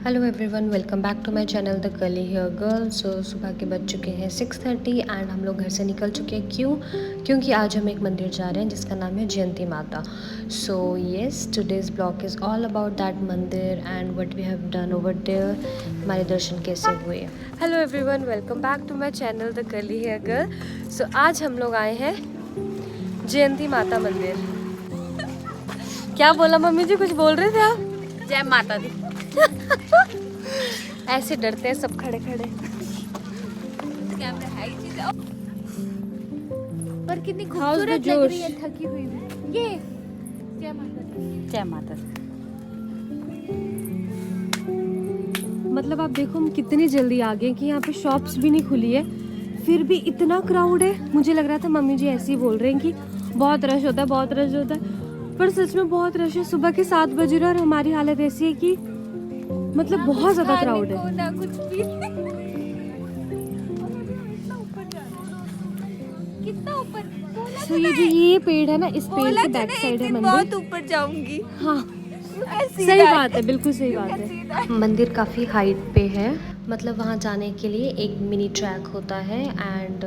Hello everyone, welcome back to my channel the curly hair girl. सुबह के बज चुके हैं 6:30 एंड हम लोग घर से निकल चुके हैं। क्योंकि आज हम एक मंदिर जा रहे हैं जिसका नाम है Jayanti Mata. So yes, today's blog is all about that mandir and what we have done over there. हमारे दर्शन कैसे हुए। Hello everyone, welcome back to my channel the curly hair girl. So आज हम लोग आए हैं जयंती माता मंदिर। क्या बोला मम्मी जी, कुछ बोल रहे थे आप? जय माता दी। ऐसे डरते हैं सब खड़े खड़े। कैमरा है ही चीज़। पर कितनी खूबसूरत लग रही है थकी हुई भी। ये जय माता दी। जय माता दी। मतलब आप देखो हम कितनी जल्दी आ गए कि यहाँ पे शॉप्स भी नहीं खुली है, फिर भी इतना क्राउड है। मुझे लग रहा था मम्मी जी ऐसे ही बोल रहे हैं कि बहुत रश होता है, बहुत रश होता है, पर सच में बहुत रश है। सुबह के 7 बज रहे और हमारी हालत ऐसी है कि मतलब बहुत ज़्यादा क्राउड है। ना कुछ भी। कितना ऊपर। तो ये पेड़ है ना, इस पेड़ के बैक साइड है मंदिर। बहुत ऊपर जाऊंगी। हाँ सही बात है, बिल्कुल सही बात है। मंदिर काफ़ी हाइट पे है, मतलब वहाँ जाने के लिए एक मिनी ट्रैक होता है एंड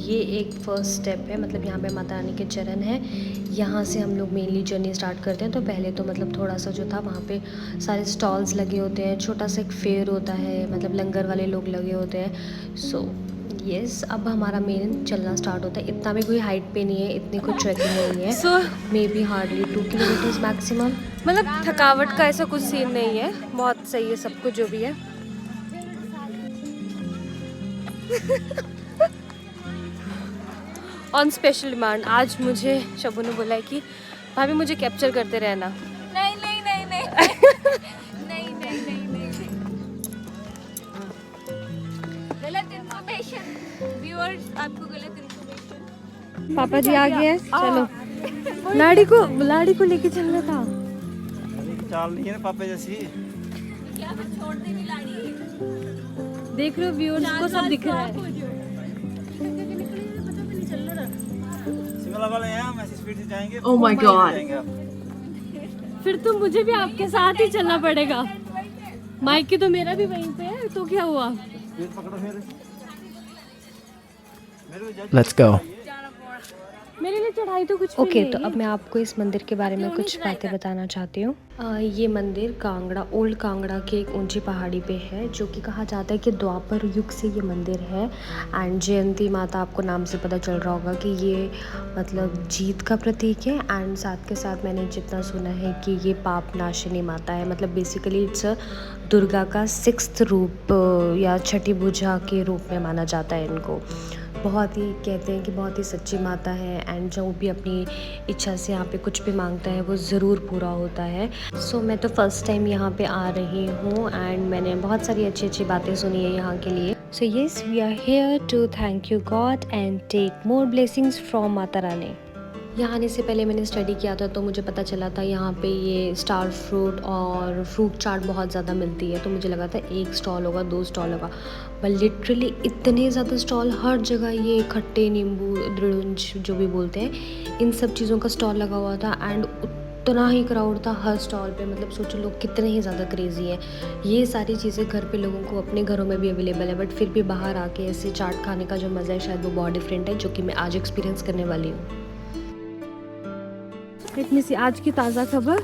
ये एक फर्स्ट स्टेप है। मतलब यहाँ पे माता रानी के चरण है। यहाँ से हम लोग मेनली जर्नी स्टार्ट करते हैं। तो पहले तो मतलब थोड़ा सा जो था वहाँ पे सारे स्टॉल्स लगे होते हैं, छोटा सा एक फेयर होता है, मतलब लंगर वाले लोग लगे होते हैं। सो यस, अब हमारा मेन चलना स्टार्ट होता है। इतना भी कोई हाइट पे नहीं है, इतनी कोई ट्रैकिंग नहीं है। So maybe hardly 2 kilometres maximum. मतलब थकावट का ऐसा कुछ सीन नहीं है, बहुत सही है सब कुछ जो भी है। ऑन स्पेशल डिमांड आज मुझे शबू ने बोला है कि भाभी मुझे कैप्चर करते रहना। नहीं नहीं नहीं नहीं नहीं नहीं नहीं नहीं। गलत इन्फॉर्मेशन व्यूअर्स, आपको गलत इन्फॉर्मेशन। पापा जी आ गए हैं, चलो। लाड़ी को लेके चलना था। चाल नहीं है ना पापा जैसी। क्या मैं छोड़ देनी लाड़ी। देख लो व्यूअर्स को सब दिख रहा है। शिमला वाले हैं, हम ऐसी स्पीड से जाएंगे। Oh my God. जाएंगे आप। फिर तो मुझे भी आपके साथ ही चलना पड़ेगा। माइक की तो मेरा भी वहीं पे है, तो क्या हुआ। फिर पकड़ो फिर। Let's go. मेरे लिए चढ़ाई तो कुछ ओके। तो अब मैं आपको इस मंदिर के बारे में कुछ बातें बताना चाहती हूँ। ये मंदिर कांगड़ा, ओल्ड कांगड़ा के एक ऊंची पहाड़ी पे है, जो कि कहा जाता है कि द्वापर युग से ये मंदिर है। एंड जयंती माता, आपको नाम से पता चल रहा होगा कि ये मतलब जीत का प्रतीक है। एंड साथ के साथ मैंने जितना सुना है कि ये पाप नाशिनी माता है। मतलब बेसिकली इट्स दुर्गा का 6th रूप या छठी भुजा के रूप में माना जाता है इनको। बहुत ही कहते हैं कि बहुत ही सच्ची माता है एंड जो भी अपनी इच्छा से यहाँ पे कुछ भी मांगता है वो ज़रूर पूरा होता है। सो मैं तो फर्स्ट टाइम यहाँ पे आ रही हूँ एंड मैंने बहुत सारी अच्छी अच्छी बातें सुनी है यहाँ के लिए। So yes, we are here to thank you God and take more blessings from Mata Rani. यहाँ आने से पहले मैंने स्टडी किया था, तो मुझे पता चला था यहाँ पे ये स्टार फ्रूट और फ्रूट चाट बहुत ज़्यादा मिलती है। तो मुझे लगा था 1 स्टॉल होगा, 2 स्टॉल होगा, पर लिटरली इतने ज़्यादा स्टॉल, हर जगह ये खट्टे नींबू, दृढ़ जो भी बोलते हैं, इन सब चीज़ों का स्टॉल लगा हुआ था। एंड उतना ही क्राउड था हर स्टॉल पे। मतलब सोचो लोग कितने ही ज़्यादा क्रेज़ी हैं। ये सारी चीज़ें घर पे लोगों को अपने घरों में भी अवेलेबल है, बट फिर भी बाहर आके ऐसे चाट खाने का जो मज़ा है शायद वो बहुत डिफरेंट है, जो कि मैं आज एक्सपीरियंस करने वाली हूँ। इतनी सी आज की ताज़ा खबर।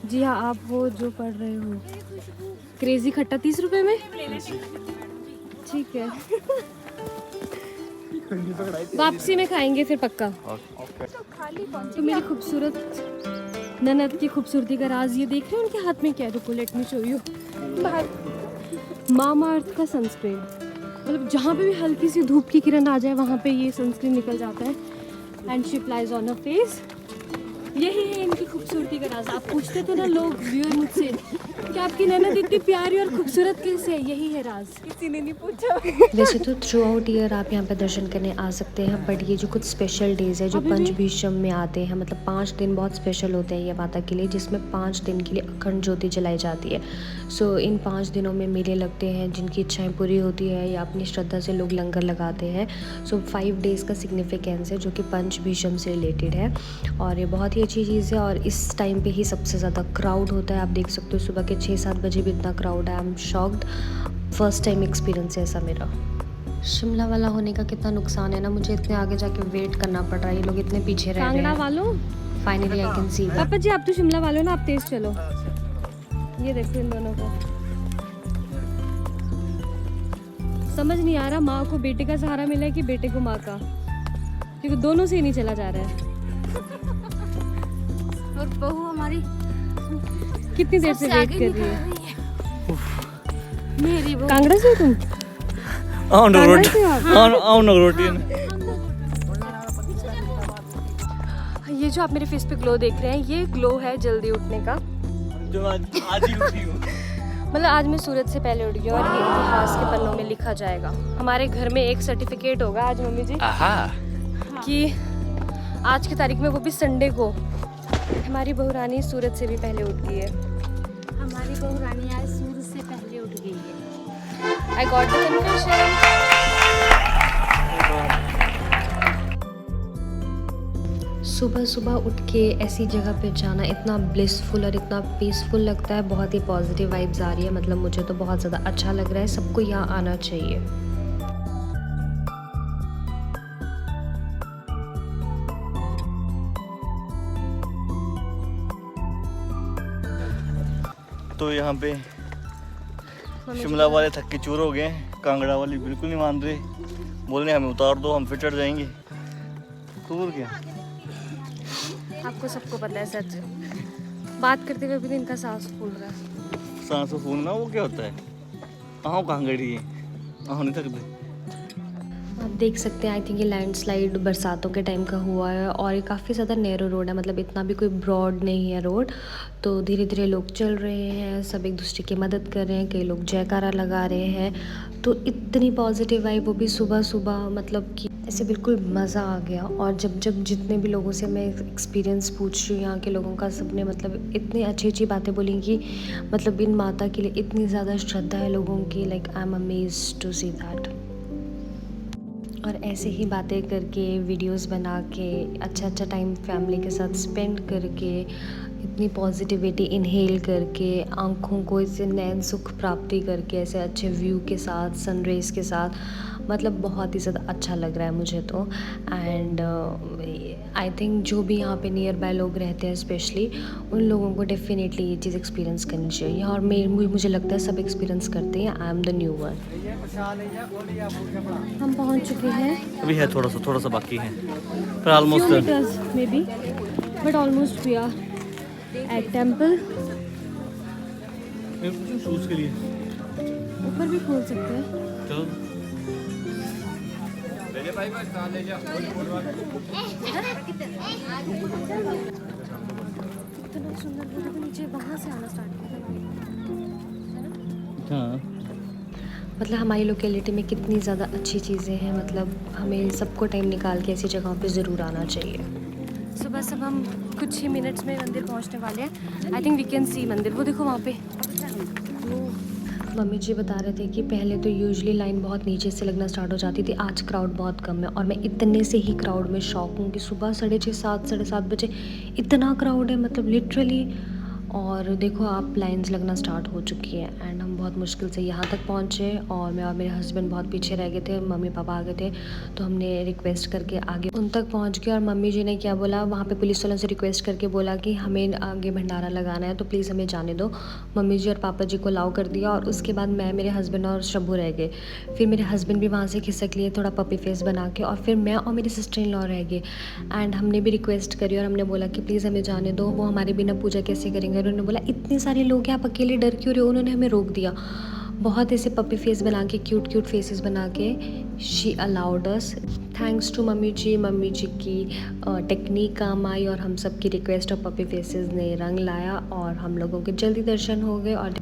जी हाँ, आप वो जो पढ़ रहे हो, क्रेज़ी खट्टा 30 रुपए में, ठीक है। वापसी में खाएंगे फिर पक्का। तो मेरी खूबसूरत ननद की खूबसूरती का राज ये देख रहे हैं। उनके हाथ में क्या है, रुको लेट मी शो यू। मामा अर्थ का सनस्क्रीन, मतलब जहाँ पे भी हल्की सी धूप की किरण आ जाए वहाँ पे ये सनस्क्रीन निकल जाता है and she applies on her face. यही है इनकी खूबसूरती का राज। आप पूछते थे ना लोग व्यूअर मुझसे कि आपकी ननद इतनी प्यारी और खूबसूरत कैसे है, यही है राज। किसी ने नहीं पूछा। वैसे तो थ्रू आउट ईयर आप यहाँ पे दर्शन करने आ सकते हैं, बट ये जो कुछ स्पेशल डेज़ है जो पंचभीषम में आते हैं, मतलब 5 दिन बहुत स्पेशल होते हैं ये माता के लिए, जिसमें 5 दिन के लिए अखंड ज्योति जलाई जाती है। सो इन 5 दिनों में मेले लगते हैं, जिनकी इच्छाएं पूरी होती है या अपनी श्रद्धा से लोग लंगर लगाते हैं। सो 5 डेज़ का सिग्निफिकेंस है जो कि पंचभीषम से रिलेटेड है और ये बहुत ही अच्छी चीज़ है। और इस टाइम पे ही सबसे ज़्यादा क्राउड होता है। आप देख सकते हो सुबह के 6 7:30 बजे भी इतना क्राउड है। I am shocked, first time experience है ऐसा मेरा। शिमला वाला होने का कितना नुकसान है ना, मुझे इतने आगे जाके वेट करना पड़ रहा है, ये लोग इतने पीछे रह रहे कांगड़ा हैं। वालों, finally I can see that. पापा जी आप तो शिमला वाले हो ना, आप तेज चलो। ये देखो इन दोनों को समझ नहीं आ रहा माँ को बेटे का सहारा मिला है कि बेटे को माँ का, क्योंकि दोनों से ही नहीं चला जा रहा है। और बहू हमारी कितनी देर से वेट कर रही है। मेरी बहू कांगड़ा से तुम ये जो आप मेरे फेस पे ग्लो देख रहे हैं, ये ग्लो है जल्दी उठने का। जो आज ही उठी हूँ। मतलब आज मैं सूरज से पहले उठ गई और ये इतिहास के पन्नों में लिखा जाएगा। हमारे घर में एक सर्टिफिकेट होगा आज मम्मी जी कि आज की तारीख में, वो भी संडे को, हमारी बहू रानी सूरज से भी पहले उठ गई है। हमारी बहू रानी आज सूरज से पहले उठ गई है। I got the confession. सुबह सुबह उठ के ऐसी जगह पे जाना इतना ब्लिसफुल और इतना पीसफुल लगता है, बहुत ही पॉजिटिव वाइब्स आ रही है। मतलब मुझे तो बहुत ज़्यादा अच्छा लग रहा है, सबको यहाँ आना चाहिए। तो यहाँ पे शिमला वाले थक के चूर हो गए, कांगड़ा वाली बिल्कुल नहीं मान रहे, बोल रहे हमें उतार दो, हम फिर चढ़ जाएंगे। तो और क्या, आपको सबको पता है सच, बात करते हुए भी इनका सांस फूल रहा है। सांस फूलना वो क्या होता है? आओ कांगड़ी है, आओ नहीं थक दे। आप देख सकते हैं, आई थिंक ये लैंडस्लाइड बरसातों के टाइम का हुआ है और ये काफ़ी ज़्यादा नैरो रोड है, मतलब इतना भी कोई ब्रॉड नहीं है रोड। तो धीरे धीरे लोग चल रहे हैं, सब एक दूसरे की मदद कर रहे हैं, कई लोग जयकारा लगा रहे हैं। तो इतनी पॉजिटिव वाइब, वो भी सुबह सुबह, मतलब कि ऐसे बिल्कुल मज़ा आ गया। और जब जब जितने भी लोगों से मैं एक्सपीरियंस पूछ रही हूँ यहाँ के लोगों का, सबने मतलब इतनी अच्छी अच्छी बातें बोली कि मतलब इन माता के लिए इतनी ज़्यादा श्रद्धा है लोगों की। Like I am amazed to see that. और ऐसे ही बातें करके, वीडियोस बना के, अच्छा टाइम फैमिली के साथ स्पेंड करके, इतनी पॉजिटिविटी इनहेल करके, आँखों को इसे नैन सुख प्राप्ति करके, ऐसे अच्छे व्यू के साथ, सनराइज़ के साथ, मतलब बहुत ही ज़्यादा अच्छा लग रहा है मुझे तो। एंड आई थिंक जो भी यहाँ पे नियर बाय लोग रहते हैं स्पेशली, उन लोगों को डेफिनेटली ये चीज़ एक्सपीरियंस करनी चाहिए। और मुझे लगता है सब एक्सपीरियंस करते हैं। I am the new one. हम पहुंच चुके हैं, अभी है थोड़ा सा बाकी है, पर almost maybe, but almost we are at temple. Shoes के लिए ऊपर भी खोल सकते हैं। चलो। इतना सुंदर व्यू, तो नीचे वहाँ से आना स्टार्ट किया था। हाँ, मतलब हमारी लोकेलिटी में कितनी ज़्यादा अच्छी चीज़ें हैं, मतलब हमें सबको टाइम निकाल के ऐसी जगहों पे ज़रूर आना चाहिए। सुबह सब हम कुछ ही मिनट्स में मंदिर पहुंचने वाले हैं। I think we can see mandir, वो देखो वहाँ पे। मम्मी जी बता रहे थे कि पहले तो यूजुअली लाइन बहुत नीचे से लगना स्टार्ट हो जाती थी, आज क्राउड बहुत कम है। और मैं इतने से ही क्राउड में शॉक हूँ कि सुबह 6:30 साढ़े 7 बजे इतना क्राउड है, मतलब लिटरली। और देखो आप, लाइंस लगना स्टार्ट हो चुकी है एंड हम बहुत मुश्किल से यहाँ तक पहुँचे। और मैं और मेरे हस्बैंड बहुत पीछे रह गए थे, मम्मी पापा आ गए थे, तो हमने रिक्वेस्ट करके आगे उन तक पहुँच गए। और मम्मी जी ने क्या बोला, वहाँ पे पुलिस वालों से रिक्वेस्ट करके बोला कि हमें आगे भंडारा लगाना है, तो प्लीज़ हमें जाने दो। मम्मी जी और पापा जी को अलाउ कर दिया। और उसके बाद मैं, मेरे हस्बैंड और शब्बू रह गए। फिर मेरे हस्बैंड भी वहाँ से खिसक लिए थोड़ा पपी फेस बना के, और फिर मैं और मेरी सिस्टर इन लॉ रह गए। एंड हमने भी रिक्वेस्ट करी और हमने बोला कि प्लीज़ हमें जाने दो, वो हमारे बिना पूजा कैसे करेंगे। उन्होंने बोला इतने सारे लोग हैं, आप अकेले डर क्यों रहे हो। उन्होंने हमें रोक दिया, बहुत ऐसे पपी फेस बना के, क्यूट फेसेस बना के she allowed us. Thanks to mummy ji की टेक्निक काम आई और हम सब की रिक्वेस्ट और पपी फेसेस ने रंग लाया और हम लोगों के जल्दी दर्शन हो गए। और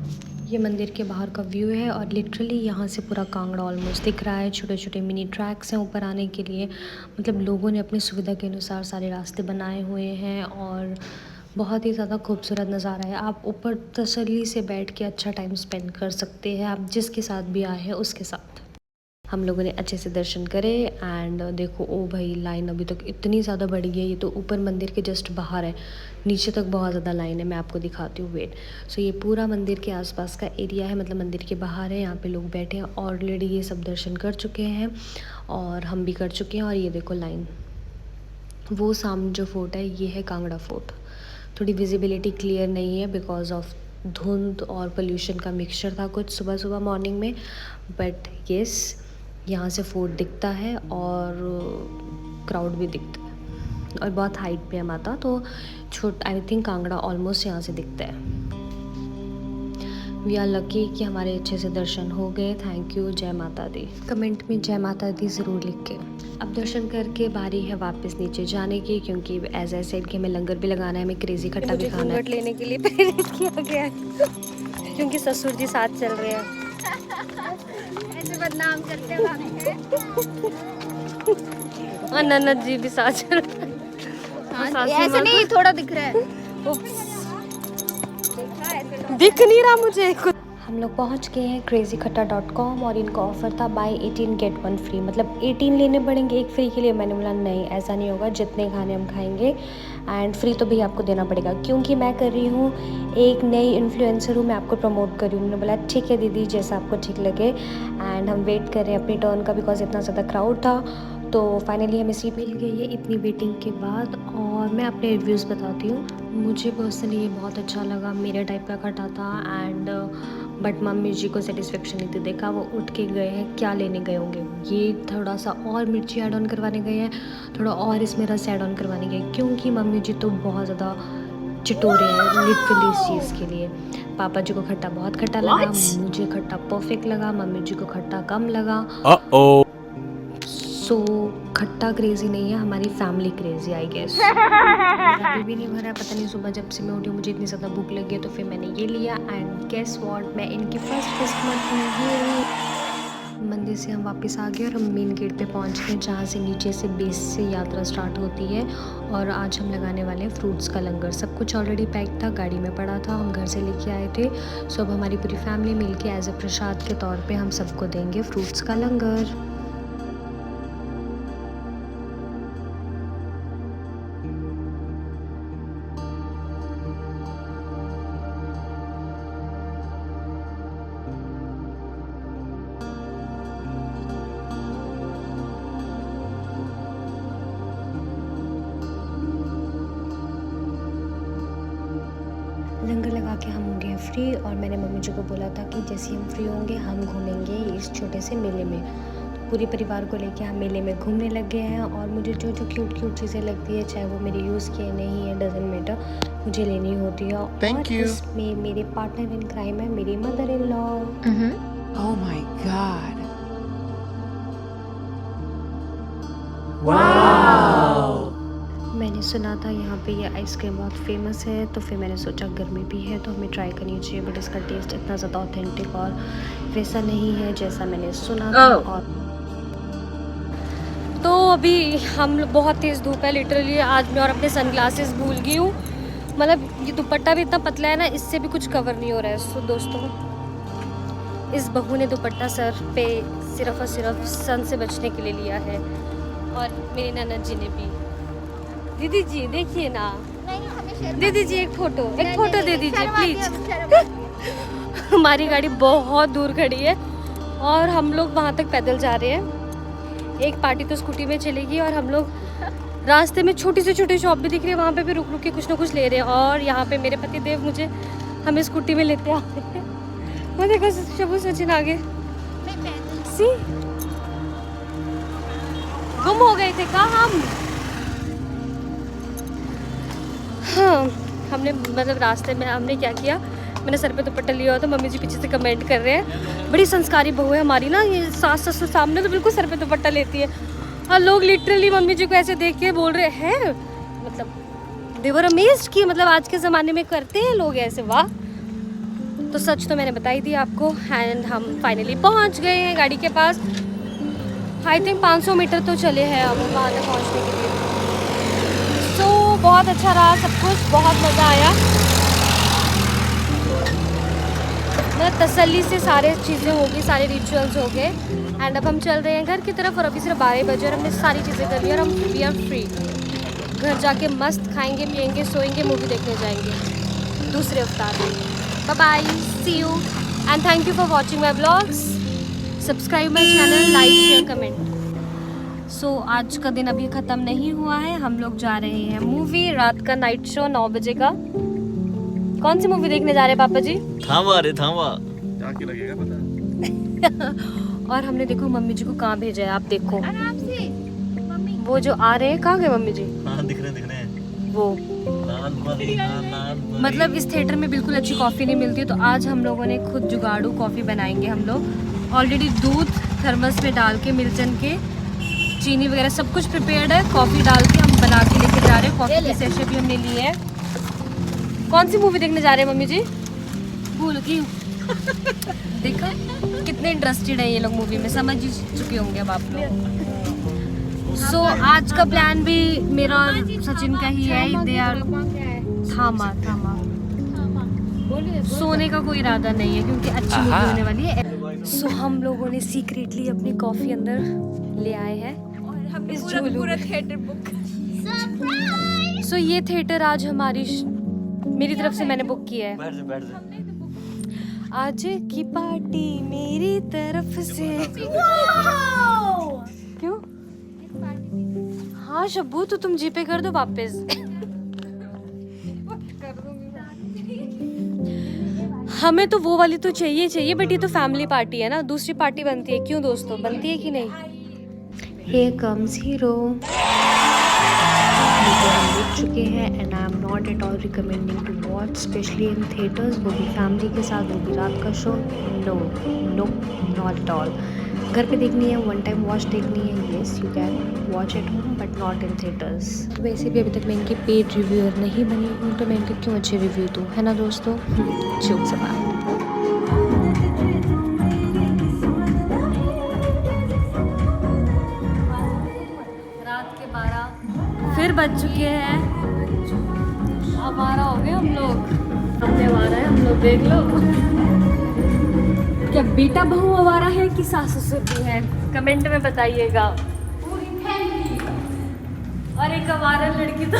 ये मंदिर के बाहर का व्यू है और लिटरली यहाँ से पूरा कांगड़ा ऑलमोस्ट दिख रहा है। छोटे छोटे मिनी ट्रैक्स हैं ऊपर आने के लिए, मतलब लोगों ने अपनी सुविधा के अनुसार सारे रास्ते बनाए हुए हैं और बहुत ही ज़्यादा खूबसूरत नज़ारा है। आप ऊपर तसल्ली से बैठ के अच्छा टाइम स्पेंड कर सकते हैं, आप जिसके साथ भी आए हैं उसके साथ। हम लोगों ने अच्छे से दर्शन करे एंड देखो ओ भाई लाइन अभी तक इतनी ज़्यादा बढ़ गई है। ये तो ऊपर मंदिर के जस्ट बाहर है, नीचे तक बहुत ज़्यादा लाइन है। मैं आपको दिखाती हूँ, वेट। सो ये पूरा मंदिर के आसपास का एरिया है, मतलब मंदिर के बाहर है। यहाँ पे लोग बैठे हैं, ऑलरेडी ये सब दर्शन कर चुके हैं और हम भी कर चुके हैं। और ये देखो लाइन, वो सामने जो फोर्ट है ये है कांगड़ा फोर्ट। थोड़ी विजिबिलिटी क्लियर नहीं है बिकॉज ऑफ धुंध और पोल्यूशन का मिक्सचर था कुछ सुबह सुबह मॉर्निंग में, बट येस यहाँ से फोर्ट दिखता है और क्राउड भी दिखता है और बहुत हाइट पे है माता, तो आई थिंक कांगड़ा ऑलमोस्ट यहाँ से दिखता है। वी आर लकी कि हमारे अच्छे से दर्शन हो गए। थैंक यू, जय माता दी। कमेंट में जय माता दी ज़रूर लिख के। अब दर्शन करके बारी है वापस नीचे जाने की, क्योंकि एज आई सेड कि हमें लंगर भी लगाना है, हमें क्रेजी खट्टा भी खाना है। लेने के लिए प्रेरित किया गया है क्योंकि ससुर जी साथ चल रहे हैं। ऐसे बदनाम करते हैं और ननद जी भी साथ चल रहे हैं। ऐसे नहीं, थोड़ा दिख रहा है। दिख नहीं रहा मुझे। हम लोग पहुंच गए हैं crazykhata.com और इनका ऑफ़र था बाय 18 गेट 1 फ्री, मतलब 18 लेने पड़ेंगे एक फ्री के लिए। मैंने बोला नहीं, ऐसा नहीं होगा, जितने खाने हम खाएंगे एंड फ्री तो भी आपको देना पड़ेगा, क्योंकि मैं कर रही हूँ, एक नई इन्फ्लुएंसर हूँ, मैं आपको प्रमोट कर रही हूँ। मैंने बोला ठीक है दीदी, जैसा आपको ठीक लगे। एंड हम वेट कर रहे हैं अपनी टर्न का बिकॉज इतना ज़्यादा क्राउड था। तो फाइनली हमें सीट मिल गई है इतनी वेटिंग के बाद। और मैं अपने रिव्यूज़ बताती हूँ। मुझे पर्सनली ये बहुत अच्छा लगा, मेरे टाइप का खटा था एंड बट मम्मी जी को सेटिस्फेक्शन नहीं थी। देखा वो उठ के गए हैं, क्या लेने गए होंगे, ये थोड़ा सा और मिर्ची ऐड ऑन करवाने गए हैं, थोड़ा और इसमें रस ऐड ऑन करवाने गए, क्योंकि मम्मी जी तो बहुत ज़्यादा चिटोरे हैं लिटरली इस चीज़ के लिए। पापा जी को खट्टा बहुत खट्टा लगा, मुझे खट्टा परफेक्ट लगा, मम्मी जी को खट्टा कम लगा। सो खट्टा क्रेजी नहीं है, हमारी फैमिली क्रेजी आई गेस। अभी भी नहीं भरा, पता नहीं सुबह जब से मैं उठी मुझे इतनी ज़्यादा भूख लगी है, तो फिर मैंने ये लिया। एंड गेस व्हाट, मैं इनकी फर्स्ट कस्टमर हूँ। मंदिर से हम वापस आ गए और हम मेन गेट पे पहुँच गए, जहाँ से नीचे से बेस से यात्रा स्टार्ट होती है। और आज हम लगाने वाले हैं फ्रूट्स का लंगर। सब कुछ ऑलरेडी पैक था, गाड़ी में पड़ा था, हम घर से लेके आए थे। सो अब हमारी पूरी फैमिली मिलके एज अ प्रसाद के तौर पे हम सबको देंगे फ्रूट्स का लंगर। लंगर लगा के हम हो गए फ्री। और मैंने मम्मी जी को बोला था कि जैसे हम फ्री होंगे हम घूमेंगे इस छोटे से मेले में। तो पूरे परिवार को लेके हम मेले में घूमने लग गए हैं। और मुझे जो जो क्यूट चीज़ें लगती है, चाहे वो मेरे यूज़ की नहीं है, डजंट मैटर, मुझे लेनी होती है। और इसमें मेरे पार्टनर इन क्राइम है मेरी mother in law. Oh my God. Wow. मैंने सुना था यहाँ पे ये आइसक्रीम बहुत फेमस है, तो फिर मैंने सोचा गर्मी भी है तो हमें ट्राई करनी चाहिए। बट इसका टेस्ट इतना ज़्यादा ऑथेंटिक और वैसा नहीं है जैसा मैंने सुना था। और तो अभी हम बहुत तेज़ धूप है लिटरली। आज मैं और अपने सनग्लासेस भूल गई हूँ। मतलब ये दुपट्टा भी इतना पतला है ना, इससे भी कुछ कवर नहीं हो रहा है। सो दोस्तों, इस बहू ने दुपट्टा सर पे सिर्फ और सिर्फ सन से बचने के लिए लिया है। और मेरी ननद जी ने भी। दीदी जी देखिए ना, दीदी जी एक फोटो दे दीजिए प्लीज। हमारी गाड़ी बहुत दूर खड़ी है और हम लोग वहाँ तक पैदल जा रहे हैं। एक पार्टी तो स्कूटी में चलेगी और हम लोग रास्ते में छोटी से छोटी शॉप भी दिख रही है, वहाँ पे भी रुक रुक के कुछ ना कुछ ले रहे हैं। और यहाँ पे मेरे पति देव मुझे हमें स्कूटी में लेते आते हैं। वो देखो शबू सचिन आगे सी गुम हो गए थे कहाँ हम। हाँ, हमने मतलब रास्ते में हमने क्या किया, मैंने सर पे दुपट्टा लिया हुआ, तो मम्मी जी पीछे से कमेंट कर रहे हैं बड़ी संस्कारी बहू है हमारी ना, ये सास ससुर सामने तो बिल्कुल सर पे दुपट्टा लेती है। और लोग लिटरली मम्मी जी को ऐसे देख के बोल रहे हैं, मतलब दे वर अमेज्ड कि मतलब आज के ज़माने में करते हैं लोग ऐसे। वाह। तो सच तो मैंने बताई दी आपको। एंड हम फाइनली पहुंच गए हैं गाड़ी के पास। आई थिंक 500 मीटर तो चले हैं अब वहाँ तक पहुँचने के लिए। तो बहुत अच्छा रहा सब कुछ, बहुत मज़ा आया। मतलब तसल्ली से सारे चीज़ें हो गई, सारे रिचुअल्स हो गए। एंड अब हम चल रहे हैं घर की तरफ और अभी सिर्फ 12 बजे और हमने सारी चीज़ें कर ली और हम वी आर फ्री। घर जाके मस्त खाएंगे पिएंगे सोएंगे मूवी देखने जाएंगे दूसरे अवतार में। Bye bye, see you and thank you for watching my blogs. Subscribe my channel, like share comment. So आज का दिन अभी ख़त्म नहीं हुआ है, हम लोग जा रहे हैं मूवी, रात का नाइट शो 9 बजे का। कौन सी मूवी देखने जा रहे हैं पापा जी? थामा रे थामा। जाके लगेगा पता। और हमने देखो मम्मी जी को कहाँ भेजा है, आप देखो आराम से मम्मी। वो जो आ रहे हैं, कहाँ गए मम्मी जी? हाँ दिख रहे हैं। वो नान मतलब इस थिएटर में बिल्कुल अच्छी कॉफ़ी नहीं मिलती, तो आज हम लोगों ने खुद जुगाड़ू कॉफ़ी बनाएंगे हम लोग। ऑलरेडी दूध थर्मस में डाल के, मिल्टन के, चीनी वगैरह सब कुछ प्रिपेयर्ड है। कॉफ़ी डाल के हम बना के लेके जा रहे हैं। कॉफ़ी के सेशे भी हमने लिए है। कौन सी मूवी देखने जा रहे हैं मम्मी जी? भूल गई। देखा कितने इंटरेस्टेड है ये लोग मूवी में, समझ ही चुके होंगे अब आप लोग। सो आज का प्लान भी मेरा और सचिन का ही है। दे आर थामा। सोने का कोई इरादा नहीं है क्योंकि अच्छी मूवी होने वाली है। सो हम लोगों ने सीक्रेटली अपनी कॉफी अंदर ले आए हैं और हम इस पूरा थिएटर बुक। सो ये थिएटर आज मेरी तरफ से मैंने बुक किया है। बैठ जा। आज की पार्टी मेरी तरफ से। क्यों? हाँ शब्बू, तो तुम जीपे कर दो वापस। हमें तो वो वाली तो चाहिए बट ये तो फैमिली पार्टी है ना, दूसरी पार्टी बनती है। क्यों दोस्तों, बनती है कि नहीं? Here comes hero. हम देख चुके हैं and I am not at all recommending to watch, specially in theatres, वो भी फैमिली के साथ, वो भी रात का show. No not at all. घर पे देखनी है, वन टाइम वॉच देखनी है, yes you can watch at home but not in theatres. वैसे भी अभी तक मैं इनकी पेड रिव्यूअर नहीं बनी हूँ, तो मैं इनके क्यों अच्छे रिव्यू दूँ, है ना दोस्तों? चुप सवाल। फिर बज चुके हैं, आवारा हो गए हम लोग। हमने आवारा है हम लोग, देख लो। क्या बेटा बहू आवारा है कि सास ससुर भी है? कमेंट में बताइएगा। और एक आवारा लड़की तो